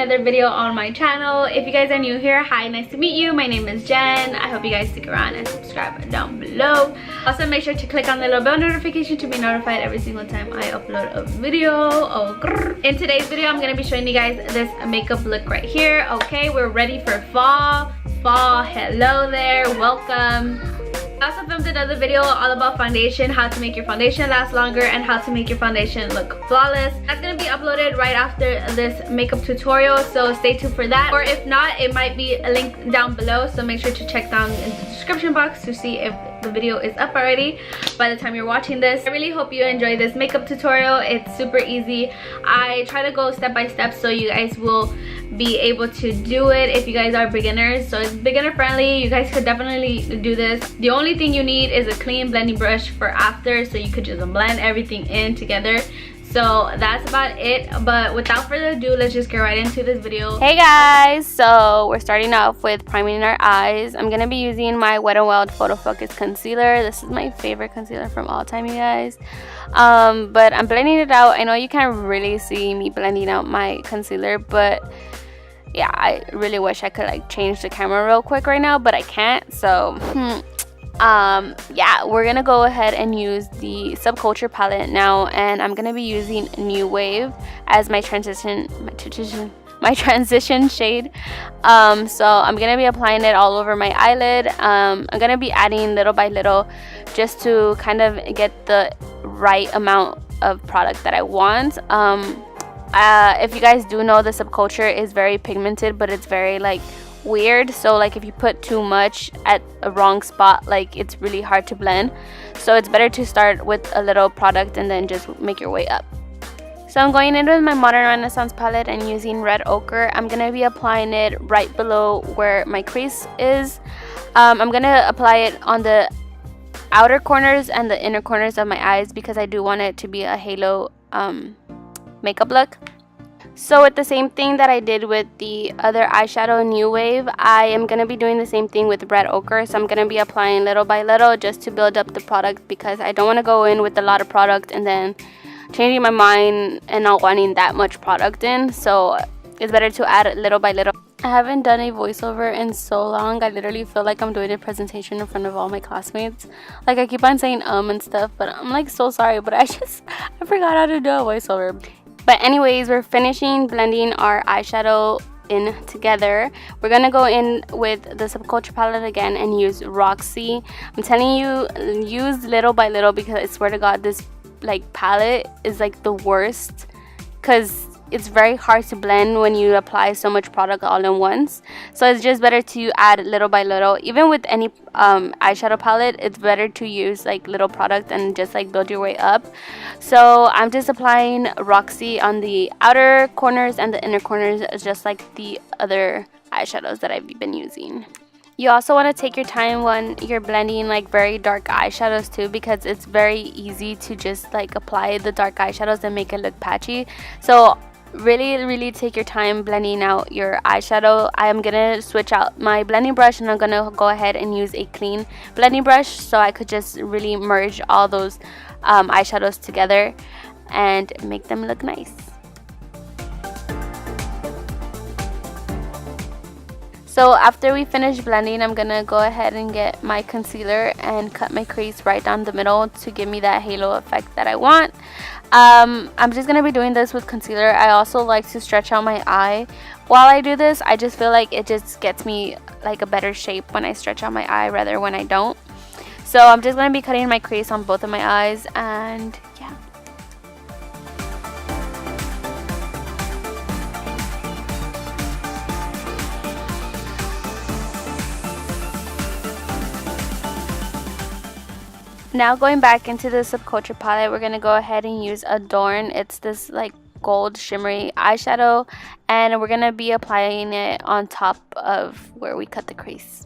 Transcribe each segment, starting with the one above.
another video on my channel. If you guys are new here, hi, nice to meet you. My name is Jen. I hope you guys stick around and subscribe down below. Also, make sure to click on the little bell notification to be notified every single time I upload a video. In today's video, I'm going to be showing you guys this makeup look right here. Okay, we're ready for fall. Hello there, welcome. I also filmed another video all about foundation, how to make your foundation last longer and how to make your foundation look flawless. That's gonna be uploaded right after this makeup tutorial, so stay tuned for that. Or if not, it might be a link down below, so make sure to check down in the description box to see if the video is up already by the time you're watching this. I really hope you enjoy this makeup tutorial. It's super easy. I try to go step by step so you guys will be able to do it if you guys are beginners. So it's beginner friendly. You guys could definitely do this. The only thing you need is a clean blending brush for after, so you could just blend everything in together. So that's about it, but without further ado, let's just get right into this video. Hey guys, so we're starting off with priming our eyes. I'm gonna be using my Wet n Wild Photo Focus concealer. This is my favorite concealer from all time, you guys. But I'm blending it out. I know you can't really see me blending out my concealer, but yeah, I really wish I could like change the camera real quick right now, but I can't. So yeah, we're gonna go ahead and use the Subculture palette now, and I'm gonna be using New Wave as my transition shade. So I'm gonna be applying it all over my eyelid. I'm gonna be adding little by little just to kind of get the right amount of product that I want. If you guys do know, the Subculture is very pigmented, but it's very like weird, so like if you put too much at a wrong spot, like it's really hard to blend. So it's better to start with a little product and then just make your way up. So I'm going in with my Modern Renaissance palette and using red ochre. I'm gonna be applying it right below where my crease is. I'm gonna apply it on the outer corners and the inner corners of my eyes because I do want it to be a halo makeup look. So with the same thing that I did with the other eyeshadow, New Wave, I am going to be doing the same thing with red ochre. So I'm going to be applying little by little just to build up the product because I don't want to go in with a lot of product and then changing my mind and not wanting that much product in. So it's better to add little by little. I haven't done a voiceover in so long. I literally feel like I'm doing a presentation in front of all my classmates. Like I keep on saying and stuff, but I'm like so sorry, but I forgot how to do a voiceover. But anyways, we're finishing blending our eyeshadow in together. We're gonna go in with the Subculture palette again and use Roxy. I'm telling you, use little by little because I swear to God, this like palette is like the worst because it's very hard to blend when you apply so much product all in once. So it's just better to add little by little. Even with any eyeshadow palette, it's better to use like little product and just like build your way up. So I'm just applying Roxy on the outer corners and the inner corners, just like the other eyeshadows that I've been using. You also want to take your time when you're blending like very dark eyeshadows too, because it's very easy to just like apply the dark eyeshadows and make it look patchy. So really take your time blending out your eyeshadow. I am gonna switch out my blending brush and I'm gonna go ahead and use a clean blending brush so I could just really merge all those eyeshadows together and make them look nice. So after we finish blending, I'm gonna go ahead and get my concealer and cut my crease right down the middle to give me that halo effect that I want. I'm just gonna be doing this with concealer. I also like to stretch out my eye while I do this. I just feel like it just gets me like a better shape when I stretch out my eye rather when I don't. So I'm just gonna be cutting my crease on both of my eyes, and yeah. Now going back into the Subculture palette, we're going to go ahead and use Adorn. It's this like gold shimmery eyeshadow, and we're going to be applying it on top of where we cut the crease.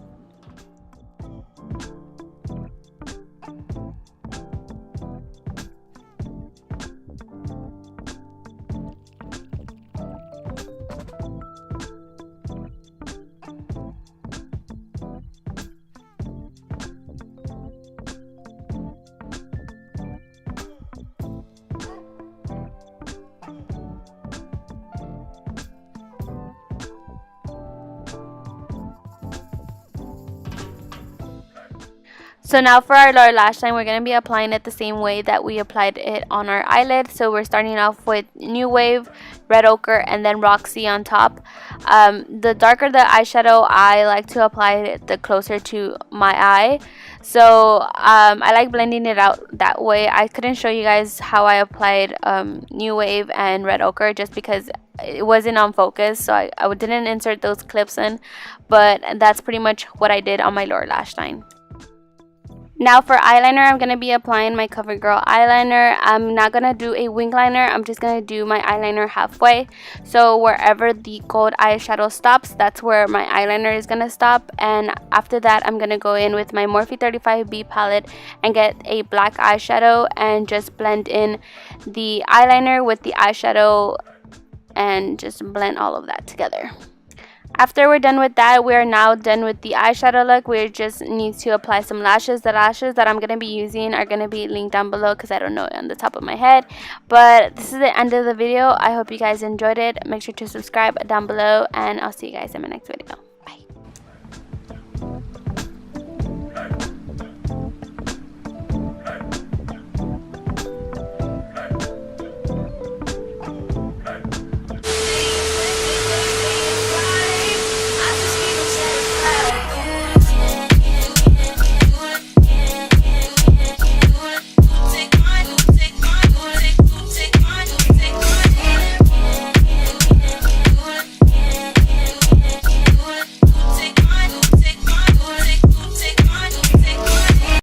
So now for our lower lash line, we're going to be applying it the same way that we applied it on our eyelid. So we're starting off with New Wave, Red Ochre, and then Roxy on top. The darker the eyeshadow, I like to apply it the closer to my eye. So I like blending it out that way. I couldn't show you guys how I applied New Wave and Red Ochre just because it wasn't on focus, so I didn't insert those clips in, but that's pretty much what I did on my lower lash line. Now for eyeliner, I'm going to be applying my CoverGirl eyeliner. I'm not going to do a wing liner. I'm just going to do my eyeliner halfway. So wherever the gold eyeshadow stops, that's where my eyeliner is going to stop. And after that, I'm going to go in with my Morphe 35B palette and get a black eyeshadow and just blend in the eyeliner with the eyeshadow and just blend all of that together. After we're done with that, we are now done with the eyeshadow look. We just need to apply some lashes. The lashes that I'm going to be using are going to be linked down below because I don't know it on the top of my head. But this is the end of the video. I hope you guys enjoyed it. Make sure to subscribe down below, and I'll see you guys in my next video.